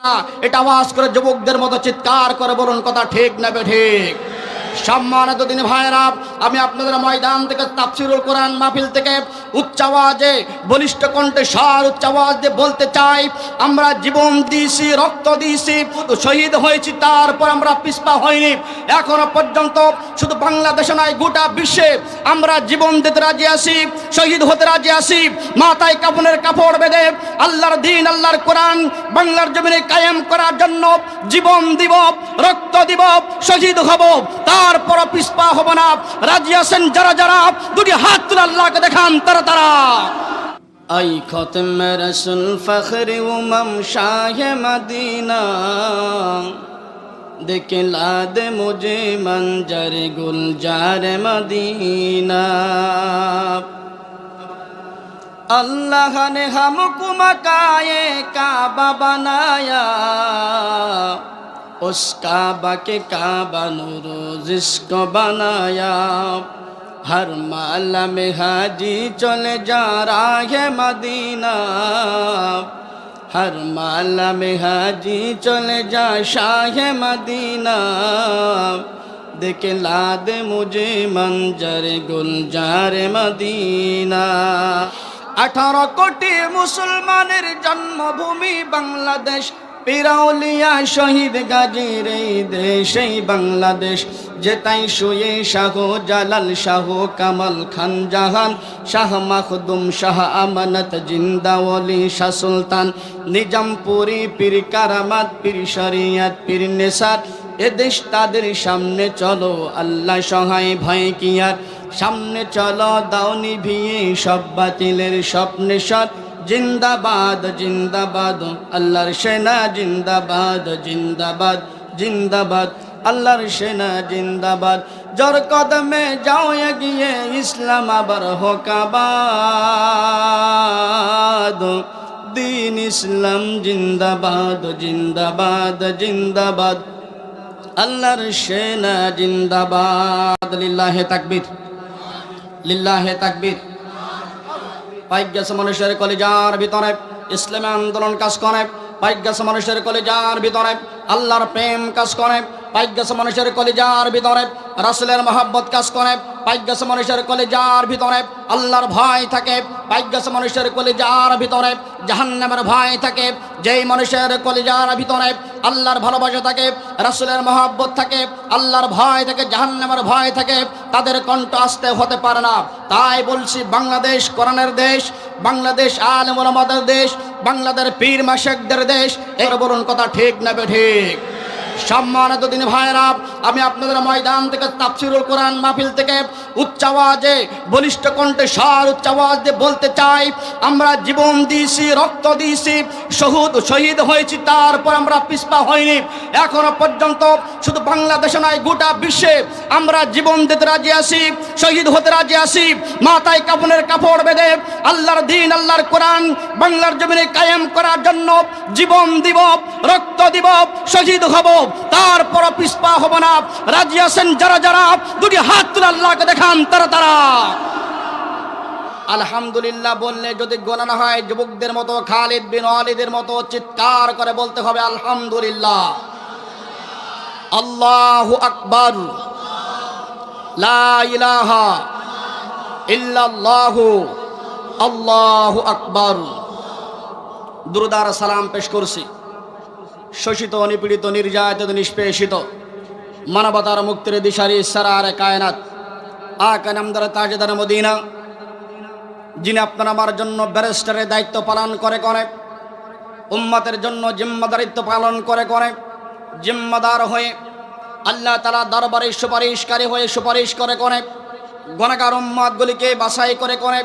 এটা আওয়াজ করে যুবকদের মতো চিৎকার করে বলুন, কথা ঠিক না বেঠিক? সম্মানিত দিনী ভাইরা, আমি আপনাদের ময়দান থেকে তাফসীরুল কোরআন মাহফিল থেকে উচ্চ আওয়াজে বলিষ্ঠ কণ্ঠে উচ্চ আওয়াজ দিয়ে বলতে চাই, আমরা জীবন দিয়েছি, রক্ত দিয়েছি, শহীদ হয়েছি, তারপর আমরা পিছপা হইনি। এখনো পর্যন্ত শুধু বাংলাদেশে নয়, গোটা বিশ্বে আমরা জীবন দিতে রাজি আছি, শহীদ হতে রাজি আছি। মাথায় কাফনের কাপড় বেঁধে আল্লাহর দ্বীন, আল্লাহর কোরআন বাংলার জমিনে কায়েম করার জন্য জীবন দিব, রক্ত দিব, শহীদ হব, তারপর পিছপা হব না। রাজি আছেন যারা যারা? দুটি হাত তুলে আল্লাহকে দেখান তারা তারা। आई खत्म रसूल फख्र उमम शाह मदीना, दिखला दे मुझे मंजर गुलजार मदीना। अल्लाह ने हमको मकाए काबा बनाया, उस काबा के काबा नूरो जिसको बनाया। हर माला में हाजी चले जा रहा है मदीना, हर माला में हाजी चले जा शाह मदीना। दिखला दे मुझे मंजर गुलजार मदीना। 18 কোটি মুসলমানের জন্মভূমি বাংলাদেশ, পিরাউলিয়া শহীদ গাজীর এই দেশ, এই বাংলাদেশ। যেতাই শুয়ে শাহ জালাল, শাহ কামাল খান জাহান, শাহ মাখদুম, শাহ আমানত, জিন্দা ওলি, শাহ সুলতান, নিজামপুরি, পীর কারামাত, পীর শরিয়ত, পীর নেসার। এ দেশ তাদের সামনে চলো, আল্লাহ সহায় ভয় কি আর। সামনে চলো দাও নিভিয়ে সব বাতিলের স্বপ্নে সর। জিন্দাবাদ জিন্দাবাদ আল্লাহর সেনা, জিন্দাবাদ জিন্দাবাদ জিন্দাবাদ আল্লাহর সেনা, জিন্দাবাদ। জোর কদমে যাও এগিয়ে, ইসলাম আবার হোক আবাদ। দিন ইসলাম জিন্দাবাদ জিন্দাবাদ জিন্দাবাদ আল্লাহর সেনা, জিন্দাবাদ। লিল্লাহে তাকবীর, লিল্লাহে তাকবীর। পাইগাছে মানুষের কলিজার ভিতরে ইসলামী আন্দোলন কাজ করে, পাইগাছে মানুষের কলিজার ভিতরে আল্লাহর প্রেম কাজ করে, পাইগাছে মানুষের কলিজার ভিতরে রাসূলের মহব্বত কাজ করে, পাইগাছে মানুষের কলিজার ভিতরে আল্লাহর ভয় থাকে, পাইগাছে মানুষের কলিজার ভিতরে জাহান্নামের ভয় থাকে। যেই মানুষের কলিজার ভিতরে আল্লাহর ভালোবাসা থাকে, রাসূলের মহব্বত থাকে, আল্লাহর ভয় থাকে, জাহান্নামের ভয় থাকে, তাদের কণ্ঠ আস্তে হতে পারে না। তাই বলছি, বাংলাদেশ কোরআনের দেশ, বাংলাদেশ আলেম ওলামাদের দেশ, বাংলাদেশ পীর মাশায়েখদের দেশ। এর বলুন, কথা ঠিক না বেঠিক? সম্মানিত দিনী ভাইরা, আমি আপনাদের ময়দান থেকে তাফসীরুল কোরআন মাহফিল থেকে উচ্চ আওয়াজে বলিষ্ঠ কণ্ঠে উচ্চ আওয়াজ দিয়ে বলতে চাই, আমরা জীবন দিয়েছি, রক্ত দিয়েছি, শহীদ হয়েছি, তারপর আমরা পিছপা হইনি। এখনো পর্যন্ত শুধু বাংলাদেশে নয়, গোটা বিশ্বে আমরা জীবন দিতে রাজি আছি, শহীদ হতে রাজি আছি। মাথায় কাফনের কাপড় বেঁধে আল্লাহর দ্বীন, আল্লাহর কোরআন বাংলার জমিনে কায়েম করার জন্য জীবন দিব, রক্ত দিব, শহীদ হব, তারপর পিছপা হব না। রাজি আছেন যারা যারা? দুটি হাত তুলে আল্লাহকে দেখান তারা তারা। আলহামদুলিল্লাহ বললে যদি গোনা না হয়, যুবকদের মতো, খালিদ বিন ওয়ালিদের মতো চিৎকার করে বলতে হবে আলহামদুলিল্লাহ। আল্লাহু আকবার, লা ইলাহা ইল্লাল্লাহু, আল্লাহু আকবার। দুরূদ আর সালাম পেশ করছি শোষিত, নিপীড়িত, নির্যাতিত, নিষ্পেষিত মানবতার মুক্তির দিশারি সারারে কায়নাত আকা নামদার তাজদার মদিনা, যিনি আপনার আমার জন্য ব্যারিস্টারের দায়িত্ব পালন করে করে, উম্মতের জন্য জিম্মাদারিত্ব পালন করে করে, জিম্মাদার হয়ে আল্লাহ তাআলা দরবারে সুপারিশকারী হয়ে সুপারিশ করে করে, গুনাহগার উম্মতগুলিকে বাছাই করে করে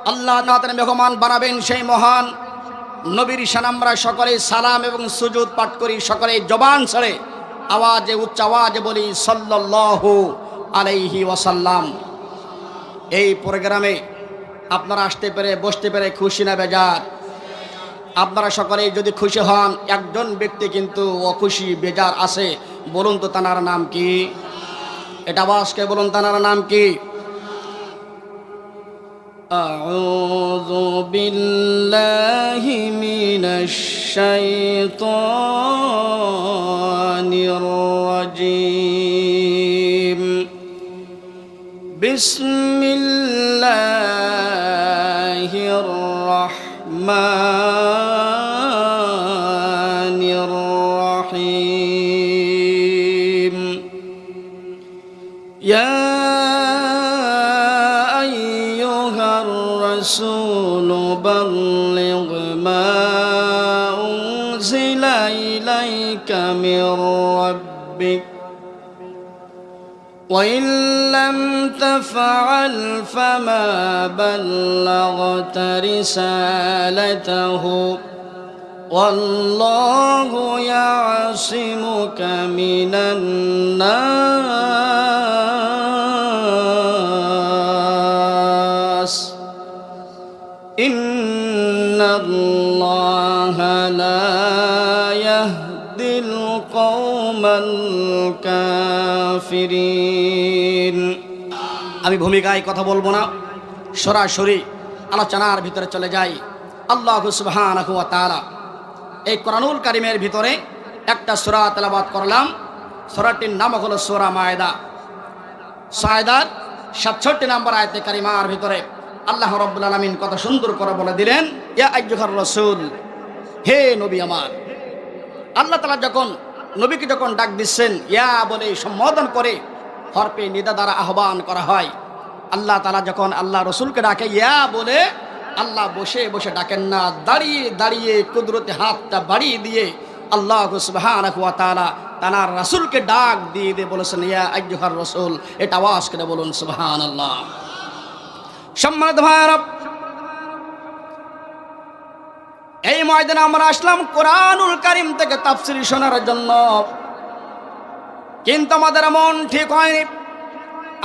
আল্লাহ তাআলা মেহমান বানাবেন সেই মহান নবীর শান আমরা সকলে সালাম এবং সুজুদ পাঠ করি, সকলে জবান ছেড়ে আওয়াজে, উচ্চ আওয়াজে বলি সাল্লাল্লাহু আলাইহি ওয়াসাল্লাম। এই প্রোগ্রামে আপনারা আসতে পেরে, বসতে পেরে খুশি না বেজার? আপনারা সকলেই যদি খুশি হন, একজন ব্যক্তি কিন্তু অখুশি, বেজার আছে। বলুন তো তানার নাম কি? এটা আওয়াজকে বলুন, তানার নাম কি? أعوذ بالله من الشيطان الرجيم بسم الله الرحمن الرحيم يا أيها الرسول بلغ ما أنزل إليك من ربك وإن لم تفعل فما بلغت رسالته والله يعصمك من الناس إن الله لا يهدي القوم الكافرين আমি ভূমিকায় কথা বলবো না, সরাসরি আলোচনার ভিতরে চলে যাই। আল্লাহ সুবহানাহু ওয়া তাআলা এই কোরআনুল কারীমের ভিতরে একটা সূরা তেলাওয়াত করলাম। সূরাটির নাম হলো সূরা মায়েদা। সায়দার 67 নম্বর আয়াতে কারিমার ভিতরে আল্লাহ রাব্বুল আলামিন কত সুন্দর করে বলে দিলেন, ইয়া আইয়ুহার রাসূল, হে নবী আমার। আল্লাহ তাআলা যখন নবীকে যখন ডাক দিচ্ছেন, ইয়া বলে সম্বোধন করে হরফে নিদা দ্বারা আহ্বান করা হয়। আল্লাহ তাআলা যখন আল্লাহ রসুলকে ডাকে ইয়া বলে, আল্লাহ বসে বসে ডাকেন না, দাঁড়িয়ে দাঁড়িয়ে কুদরতে হাতটা বাড়িয়ে দিয়ে আল্লাহ সুবহানাহু ওয়া তাআলা তানার রাসূলকে ডাক দিয়ে দিয়ে বলেছেন, ইয়া আইয়ুহার রাসূল। এটা আওয়াজ করে বলুন সুবহানাল্লাহ। সম্মানিত ভাইরা, এই ময়দানে আমরা আসলাম কোরআনুল কারীম থেকে তাফসীর শোনার জন্য, কিন্তু আমাদের মন ঠিক হয়নি।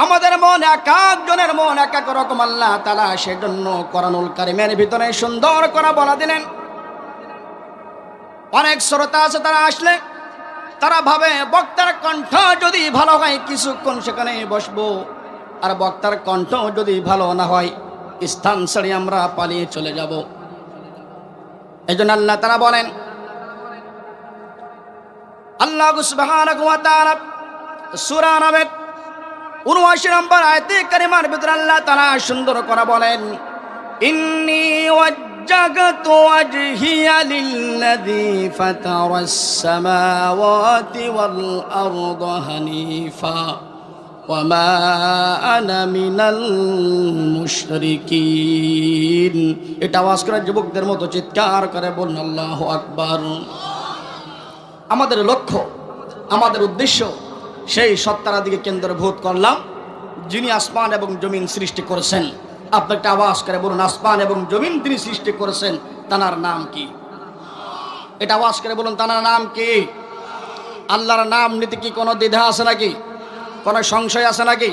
আমাদের মন এক একজনের মন এক এক রকম। আল্লাহ তাআলা সেজন্য কোরআনুল কারীমের ভিতরে সুন্দর করে বলা দিলেন। অনেক শ্রোতা আছে, তারা আসলে তারা ভাবে বক্তার কণ্ঠ যদি ভালো হয় কিছুক্ষণ সেখানে বসবো, আর বক্তার কণ্ঠ যদি ভালো না হয় স্থান ছেড়ে আমরা পালিয়ে চলে যাব। এই জন্য আল্লাহ তাআলা বলেন, আল্লাহ সুবহানাহু ওয়া তাআলা সূরা নামের ৭৯ নম্বর আয়াতে কারিমার ভিতরে আল্লাহ তাআলা সুন্দর করে বলেন, ইন্নী ওয়াজ্জাহতু ওয়াজহিয়া লিল্লাযী ফাতারাস সামাওয়াতি ওয়াল আরদা হানিফা ওয়া মা আনা মিনাল মুশরিকিন। এটা আওয়াজ করে যুবকদের মতো চিৎকার করে বলুন আল্লাহু আকবার। আমাদের লক্ষ্য, আমাদের উদ্দেশ্য সেই সত্তার দিকে কেন্দ্রভূত করলাম যিনি আসমান এবং জমিন সৃষ্টি করেছেন। আপনাকে আওয়াজ করে বলুন, আসমান এবং জমিন তিনি সৃষ্টি করেছেন, তানার নাম কি? এটা আওয়াজ করে বলুন, তানার নাম কি? আল্লাহর নাম নিতে কি কোনো দ্বিধা আছে নাকি? কোনো সংশয় আছে নাকি?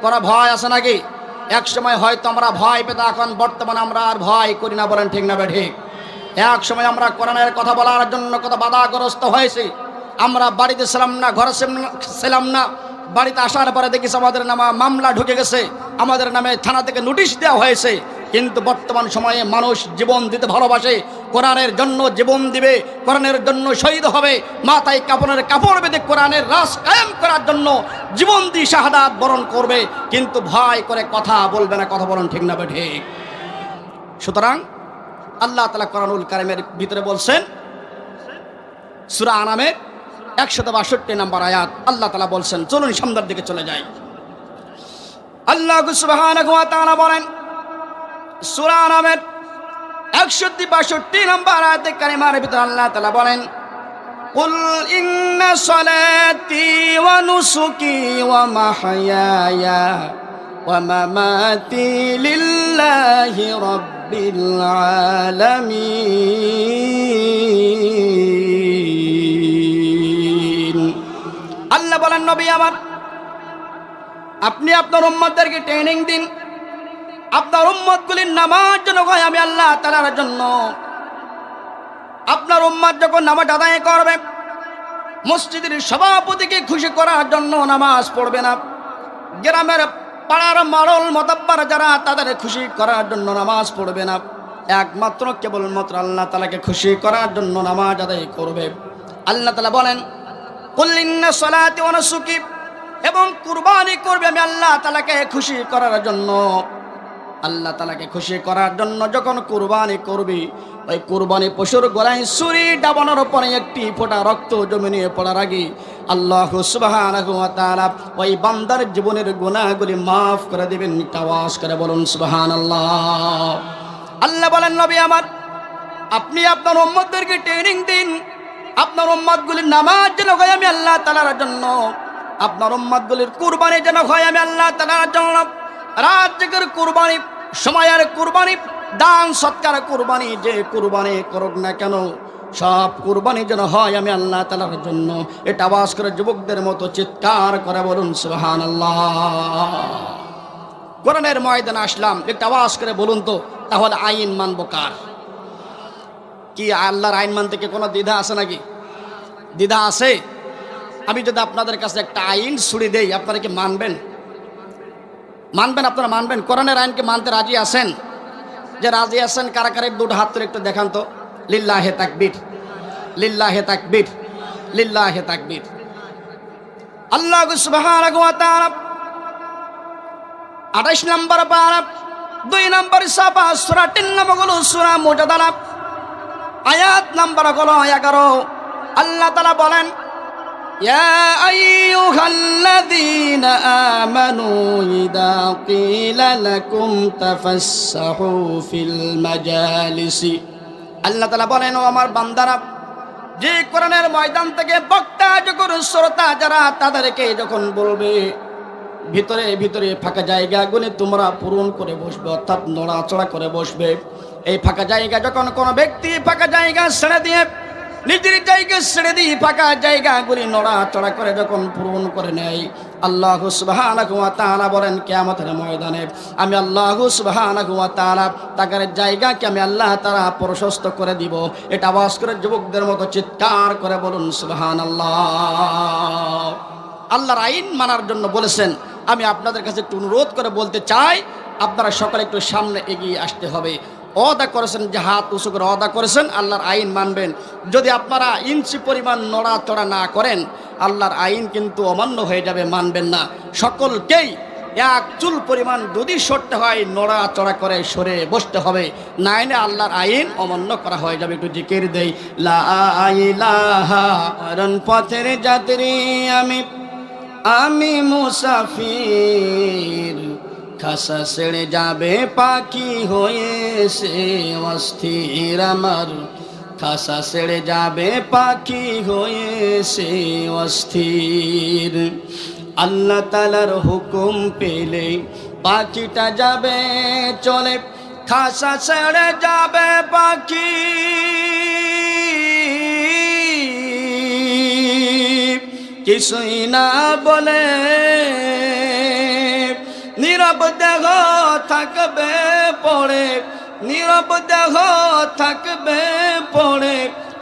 কোনো ভয় আছে নাকি? এক সময় হয়তো আমরা ভয় পেতাম, এখন বর্তমানে আমরা আর ভয় করি না। বলেন ঠিক না ঠিক? এক সময় আমরা কোরআনের কথা বলার জন্য কত বাধাগ্রস্ত হয়েছি। আমরা বাড়িতে ছিলাম না, ঘরে ছিলাম না, বাড়িতে আসার পরে দেখিস আমাদের নামে মামলা ঢুকে গেছে, আমাদের নামে থানা থেকে নোটিশ দেওয়া হয়েছে। কিন্তু বর্তমান সময়ে মানুষ জীবন দিতে ভালোবাসে, কোরআনের জন্য জীবন দিবে, কোরআনের জন্য শহীদ হবে, মাথায় কাপড়ের কাপড় বেঁধে কোরআনের রাস কায়েম করার জন্য জীবন দিয়ে শাহাদাত বরণ করবে, কিন্তু ভয় করে কথা বলবে না। কথা বলেন ঠিক না ঠিক? সুতরাং আল্লাহ তাআলা কোরআনুল কারীমের ভিতরে বলছেন, সূরা আনামের ১৬২ নম্বর আয়াত আল্লাহ তাআলা বলছেন, চলুন সামনের দিকে চলে যাই। আল্লাহ সুবহানাহু ওয়া তাআলা বলেন, সূরা আনামের ১৬২ নম্বর আয়াতে কারিমার ভিতরে আল্লাহ তাআলা বলেন, কুল ইন্না সলাতি ওয়া নুসুকি ওয়া মাহইয়ায়া ওয়া মামাতি লিল্লাহি রাব্বিল আলামিন। আল্লাহ বলেন, নবী আমার, আপনি আপনার উম্মতদেরকে ট্রেনিং দিন, আপনার উম্মতগুলির নামাজ যেন হয় আমি আল্লাহ তাআলার জন্য। আপনার উম্মত যখন নামাজ আদায় করবে, মসজিদের সভাপতিকে খুশি করার জন্য নামাজ পড়বে না, গ্রামের পাড়ার মারল মতাব্বার যারা তাদের খুশি করার জন্য নামাজ পড়বে না, একমাত্র কেবলমাত্র আল্লাহ তাআলাকে খুশি করার জন্য নামাজ আদায় করবে। আল্লাহ তাআলা বলেন কুল ইন্না সলাতি ওয়া নুসুকি, এবং কুরবানি করবে আমি আল্লাহ তাআলাকে খুশি করার জন্য। আল্লাহ তাআলাকে খুশি করার জন্য যখন কুরবানি করবি, ওই কুরবানি পশুর গলায় ছুরি ডাবানোর পরে একটি ফোঁটা রক্ত জমিয়ে পড়ার আগে আল্লাহ সুবহানাহু ওয়া তাআলা ওই বান্দার জীবনের গুনাহগুলি মাফ করে দিবেন। আওয়াজ করে বলুন সুবহানাল্লাহ। আল্লাহ বলেন নবী আমার, আপনি আপনার উম্মতদেরকে ট্রেনিং দিন, আপনার উম্মতগুলির নামাজ যেন হয় আমি আল্লাহ তাআলার জন্য, আপনার উম্মতগুলির কুরবানি যেন হয় আমি আল্লাহ তাআলার জন্য। রাত জেগের কুরবানি, সময়ের কুরবানি, দান সৎকার কুরবানি, যে কুরবানি করুক না কেন সব কুরবানি যেন হয় আমি আল্লাহ তাআলার জন্য। এটা আওয়াজ করে যুবকদের মতো চিৎকার করে বলুন সুবহানাল্লাহ। কোরআনের ময়দানে আসলাম, একটা আওয়াজ করে বলুন তো, তাহলে আইন মানবো কার? কি আল্লাহর আইন মানতে কি কোনো দ্বিধা আছে নাকি? দ্বিধা আছে? আমি যদি আপনাদের কাছে একটা আইন ছুড়ে দেই, আপনারা কি মানবেন? মানবেন? আপনারা মানবেন? কোরআনের আইনকে মানতে রাজি আছেন? যে রাজি আছেন কারা কারা দুটো হাত তুলে একটু দেখান তো। লিল্লাহে তাকবীর, লিল্লাহে তাকবীর, লিল্লাহে তাকবীর। আল্লাহ সুবহানাহু ওয়া তাআলা 28 নম্বর পারা 2 নম্বর সাফা সূরা 3 নম্বর হলো সূরা মুজাদালা, আয়াত নাম্বার হলো 11। আল্লাহ তাআলা বলেন ইয়া আইয়ুহাল্লাযীনা আমানু ইযা ক্বিলা লাকুম তাফাসসাহু ফিল মাজালিসি। আল্লাহ তাআলা বলেন ও আমার বান্দারা, যে কোরআনের ময়দান থেকে বক্তা যখন শ্রোতা যারা তাদেরকে যখন বলবে ভিতরে ভিতরে ফাঁকা জায়গাগুলি তোমরা পূরণ করে বসবে, অর্থাৎ নড়াচড়া করে বসবে। এই ফাঁকা জায়গা যখন কোনো ব্যক্তি ফাঁকা জায়গা ছেড়ে দিয়ে নিজের জায়গা ছেড়ে দিয়ে ফাঁকা জায়গাগুলি নড়াচড়া করে যখন পূরণ করে নেয়, আল্লাহ সুবহানাহু ওয়া তাআলা বলেন কিয়ামতের ময়দানে আমি আল্লাহ সুবহানাহু ওয়া তাআলা তাদের জায়গাকে আমি আল্লাহ তাআলা প্রশস্ত করে দিব। এটা আওয়াজ করে যুবকদের মতো চিৎকার করে বলুন সুবহানাল্লাহ। আল্লাহর আইন মানার জন্য বলেছেন। আমি আপনাদের কাছে একটু অনুরোধ করে বলতে চাই, আপনারা সকালে একটু সামনে এগিয়ে আসতে হবে। ওয়াদা করেছেন যে হাত উঁচু করে ওয়াদা করেছেন আল্লাহর আইন মানবেন। যদি আপনারা ইঞ্চি পরিমাণ নড়াচড়া না করেন, আল্লাহর আইন কিন্তু অমান্য হয়ে যাবে, মানবেন না। সকলকেই এক চুল পরিমাণ যদি সরতে হয় নড়াচড়া করে সরে বসতে হবে, নাইলে আল্লাহর আইন অমান্য করা হয়ে যাবে। একটু জিকির দেই, লা ইলাহা ইল্লাল্লাহ, পথের যাত্রী আমি মুসাফির, খাসা ছেড়ে যাবে পাখি হয়েছে অস্থির আমার, খাসা ছেড়ে যাবে পাখি হয়েছে অস্থির। আল্লাহ তাআলার হুকুম পেলে পাখিটা যাবে চলে, খাসা ছেড়ে যাবে পাখি। কিছুই না বলে নীরব দেহ থাকবে পড়ে, নীরব দেহ থাকবে পড়ে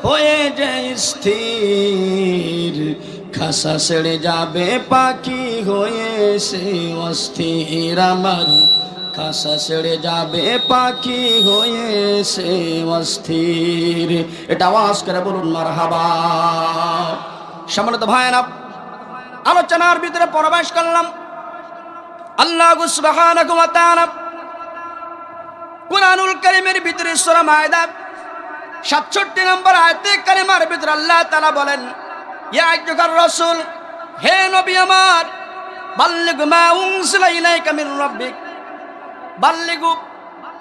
হয়ে যায় স্থির, খাসা ছেড়ে যাবে পাখি হয়েছে অস্থির আমার, খাসা ছেড়ে যাবে পাখি হয়েছে অস্থির। এটা আওয়াজ করে বলুন মারহাবা। সম্মানিত ভাইয়েরা, আলোচনার ভিতরে প্রবেশ করলাম। আল্লাহ সুবহানাহু ওয়া তাআলা কুরআনুল কারীমের ভিতরে সূরা মায়দা 67 নম্বর আয়াতে কারিমার ভিতরে আল্লাহ তাআলা বলেন ইয়া আইয়ুহার রাসূল, হে নবী আমার, বাল্লিগ মা উনজিলা ইলাইকা মির রাব্বিক, বাল্লিগু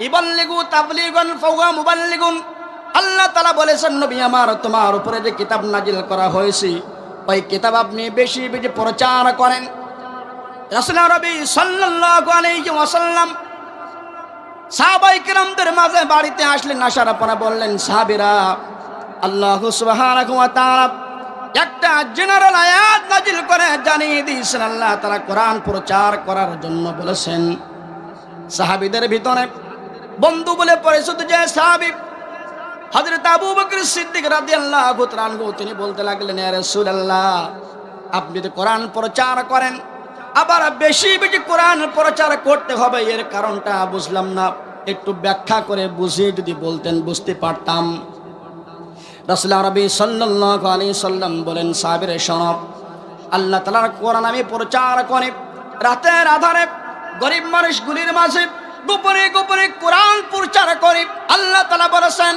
ইবাল্লিগু তাবলীগান ফাওয়া মুবাল্লিগুন। আল্লাহ তাআলা বলেছেন নবী আমার, তোমার উপরে যে কিতাব নাজিল করা হয়েছে ওই কিতাব আপনি বেশি বেশি প্রচার করেন। রাসূল নবী সাল্লাল্লাহু আলাইহি ওয়াসাল্লাম সাহাবায়ে কিরামদের মাঝে বাড়িতে আসলেন, আসার পরে বললেন সাহাবীরা, আল্লাহ সুবহানাহু ওয়া তাআলা একটা জেনারেল আয়াত নাজিল করে জানিয়ে দিয়েছেন, আল্লাহ তাআলা কোরআন প্রচার করার জন্য বলেছেন। সাহাবীদের ভিতরে বন্ধু বলে পরিচিত যে সাহাবী হযরত আবু বকর সিদ্দিক রাদিয়াল্লাহু তাআলা আনহু, তিনি বলতে লাগলেন, ইয়া রাসূলুল্লাহ, আপনি তো কোরআন প্রচার করেন, আবার বেশি বেশি কোরআন প্রচার করতে হবে, এর কারণটা বুঝলাম না। একটু ব্যাখ্যা করে বুঝিয়ে যদি বলতেন বুঝতে পারতাম। রাসূল আরবি সাল্লাল্লাহু আলাইহি সাল্লাম বলেন, সাহাবীরা শোনো, আল্লাহ তাআলার কোরআন আমি প্রচার করে রাতের আধারে গরিব মানুষগুলির মাঝে গোপনে গোপনে কোরআন প্রচার করি। আল্লাহ তাআলা বলেছেন,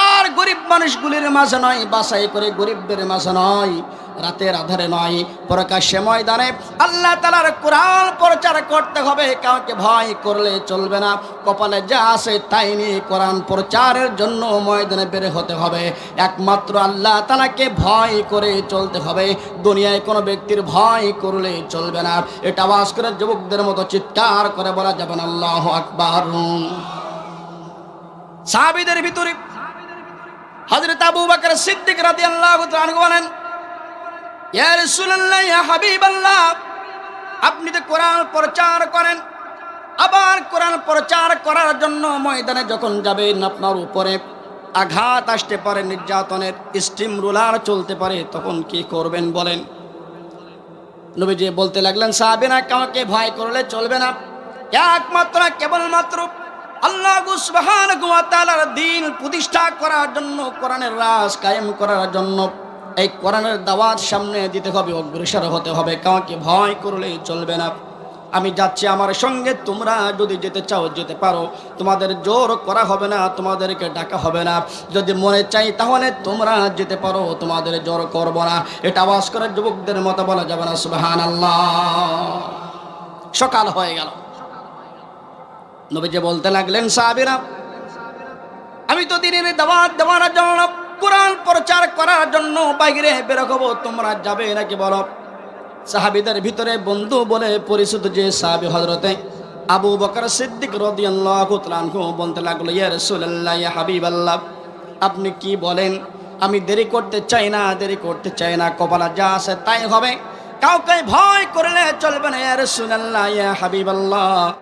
আর গরিব মানুষগুলির মাঝে নয়, বাছাই করে গরিবদের মাঝে নয়, রাতের আধারে নয়, প্রকাশ্যে ময়দানে আল্লাহ তাআলার কোরআন প্রচার করতে হবে। কাউকে ভয় করলে চলবে না। কপালে যা আছে তাই নিয়ে কোরআন প্রচারের জন্য ময়দানে বের হতে হবে। একমাত্র আল্লাহ তাআলাকে ভয় করে চলতে হবে। দুনিয়ায় কোনো ব্যক্তির ভয় করলে চলবে না। এটা আওয়াজ করে যুবকদের মতো চিৎকার করে বলা যাবে না, আল্লাহু আকবার। সাহাবীদের ভিতরে হযরত আবু বকর সিদ্দিক রাদিয়াল্লাহু তাআলা আনহু বলেন, ইয়া রাসূলুল্লাহ, ইয়া হাবিবাল্লাহ, আপনি তো কোরআন প্রচার করেন, আবার কোরআন প্রচার করার জন্য ময়দানে যখন যাবেন আপনার উপরে আঘাত আসতে পারে, নির্যাতনের স্টিম রোলার চলতে পারে, তখন কি করবেন বলেন? নবীজি বলতে লাগলেন, সাহাবীরা কাউকে ভয় করলে চলবে না। একমাত্র কেবলমাত্র আল্লাহ সুবহানাহু ওয়া তাআলার দ্বীন প্রতিষ্ঠা করার জন্য, কোরআনের রাজ কায়েম করার জন্য এই কোরআনের দাওয়াত সামনে দিতে হবে, অগ্রসর হতে হবে। কাউকে ভয় করলেই চলবে না। আমি যাচ্ছি আমার সঙ্গে, তোমরা যদি যেতে চাও যেতে পারো, তোমাদের জোর করা হবে না, তোমাদেরকে ডাকা হবে না। যদি মনে চাই তাহলে তোমরা যেতে পারো, তোমাদের জোর করব না। এটা আওয়াজ করে যুবকদের মতো বলা যাবে না, সুবহানাল্লাহ। সকাল হয়ে গেল, নবীজি বলতে লাগলেন, সাহাবীরা আমি তো দিনের দাওয়াত দেওয়ার জন্য, কোরআন প্রচার করার জন্য বাইরে বের হবো, তোমরা যাবে নাকি বলো? সাহাবীদের ভিতরে বন্ধু বলে পরিচিত যে সাহাবী হযরতে আবু বকর সিদ্দিক রাদিয়াল্লাহু তাআলা আনহু বলতে লাগলো, ইয়া রাসূলুল্লাহ, ইয়া হাবিবাল্লাহ, আপনি কি বলেন? আমি দেরি করতে চাই না, দেরি করতে চাই না, কপালে যা আছে তাই হবে, কাউকে ভয় করলে চলবে না, ইয়া রাসূলুল্লাহ, ইয়া হাবিবাল্লাহ।